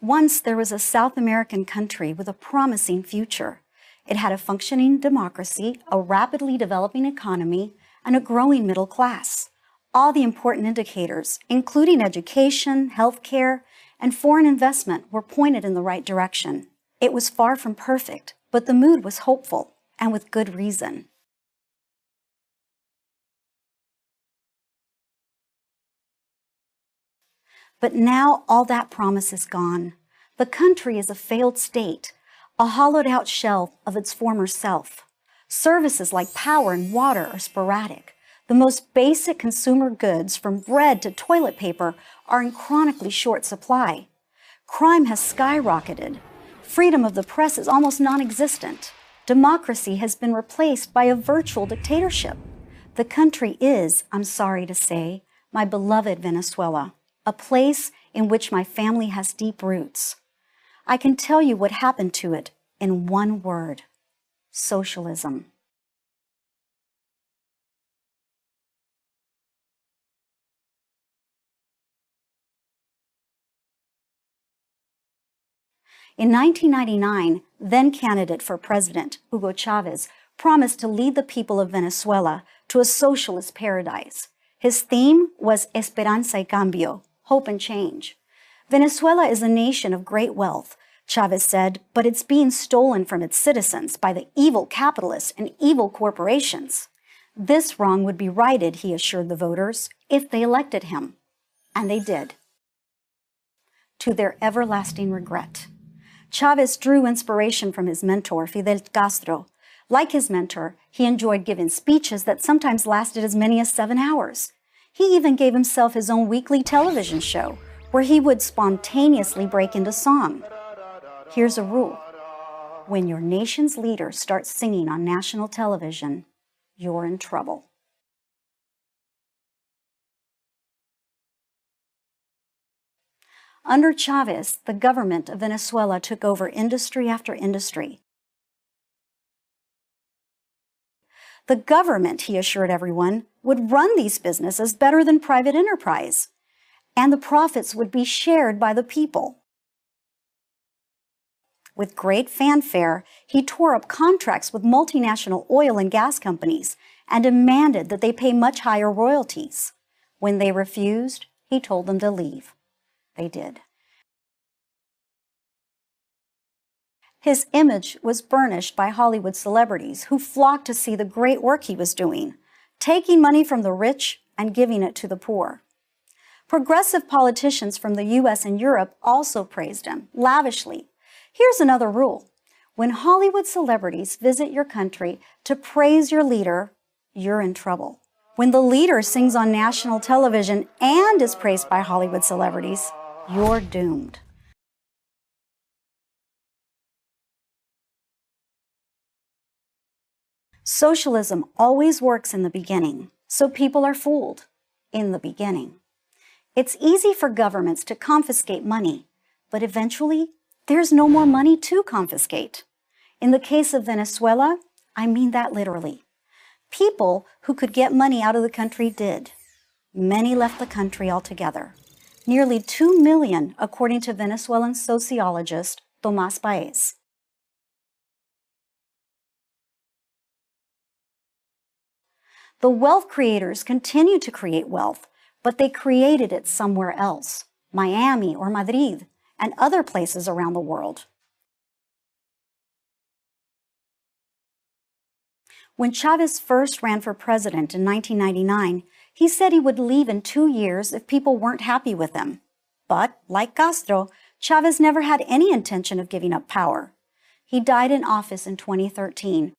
Once there was a South American country with a promising future. It had a functioning democracy, a rapidly developing economy, and a growing middle class. All the important indicators, including education, healthcare, and foreign investment, were pointed in the right direction. It was far from perfect, but the mood was hopeful, and with good reason. But now all that promise is gone. The country is a failed state, a hollowed-out shell of its former self. Services like power and water are sporadic. The most basic consumer goods, from bread to toilet paper, are in chronically short supply. Crime has skyrocketed. Freedom of the press is almost non-existent. Democracy has been replaced by a virtual dictatorship. The country is, I'm sorry to say, my beloved Venezuela, a place in which my family has deep roots. I can tell you what happened to it in one word: socialism. In 1999, then candidate for president Hugo Chavez promised to lead the people of Venezuela to a socialist paradise. His theme was Esperanza y Cambio, hope and change. Venezuela is a nation of great wealth, Chavez said, but it's being stolen from its citizens by the evil capitalists and evil corporations. This wrong would be righted, he assured the voters, if they elected him. And they did, to their everlasting regret. Chavez drew inspiration from his mentor, Fidel Castro. Like his mentor, he enjoyed giving speeches that sometimes lasted as many as 7 hours. He even gave himself his own weekly television show, where he would spontaneously break into song. Here's a rule: when your nation's leader starts singing on national television, you're in trouble. Under Chavez, the government of Venezuela took over industry after industry. The government, he assured everyone, would run these businesses better than private enterprise, and the profits would be shared by the people. With great fanfare, he tore up contracts with multinational oil and gas companies and demanded that they pay much higher royalties. When they refused, he told them to leave. They did. His image was burnished by Hollywood celebrities who flocked to see the great work he was doing, taking money from the rich and giving it to the poor. Progressive politicians from the US and Europe also praised him lavishly. Here's another rule: when Hollywood celebrities visit your country to praise your leader, you're in trouble. When the leader sings on national television and is praised by Hollywood celebrities, you're doomed. Socialism always works in the beginning, so people are fooled in the beginning. It's easy for governments to confiscate money, but eventually, there's no more money to confiscate. In the case of Venezuela, I mean that literally. People who could get money out of the country did. Many left the country altogether. Nearly 2 million, according to Venezuelan sociologist Tomás Paez. The wealth creators continued to create wealth, but they created it somewhere else, Miami or Madrid, and other places around the world. When Chavez first ran for president in 1999, he said he would leave in 2 years if people weren't happy with him. But, like Castro, Chavez never had any intention of giving up power. He died in office in 2013,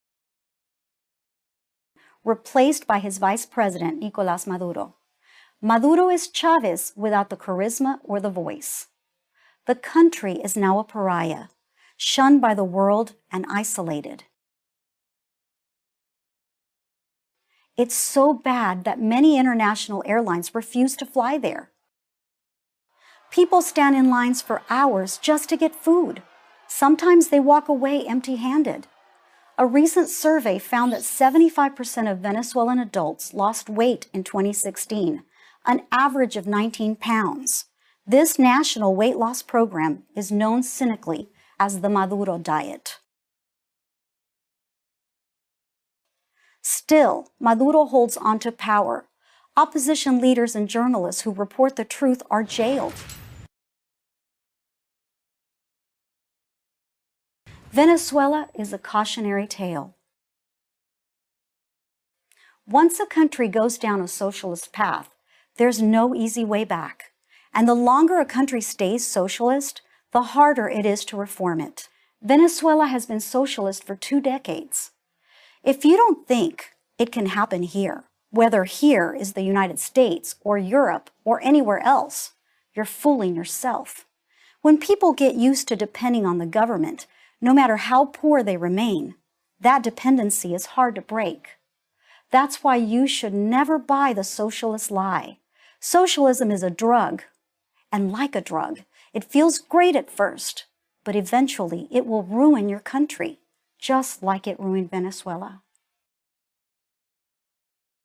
replaced by his vice president, Nicolás Maduro. Maduro is Chavez without the charisma or the voice. The country is now a pariah, shunned by the world and isolated. It's so bad that many international airlines refuse to fly there. People stand in lines for hours just to get food. Sometimes they walk away empty-handed. A recent survey found that 75% of Venezuelan adults lost weight in 2016, an average of 19 pounds. This national weight loss program is known cynically as the Maduro diet. Still, Maduro holds onto power. Opposition leaders and journalists who report the truth are jailed. Venezuela is a cautionary tale. Once a country goes down a socialist path, there's no easy way back. And the longer a country stays socialist, the harder it is to reform it. Venezuela has been socialist for 2 decades. If you don't think it can happen here, whether here is the United States or Europe or anywhere else, you're fooling yourself. When people get used to depending on the government, no matter how poor they remain, that dependency is hard to break. That's why you should never buy the socialist lie. Socialism is a drug, and like a drug, it feels great at first, but eventually it will ruin your country, just like it ruined Venezuela.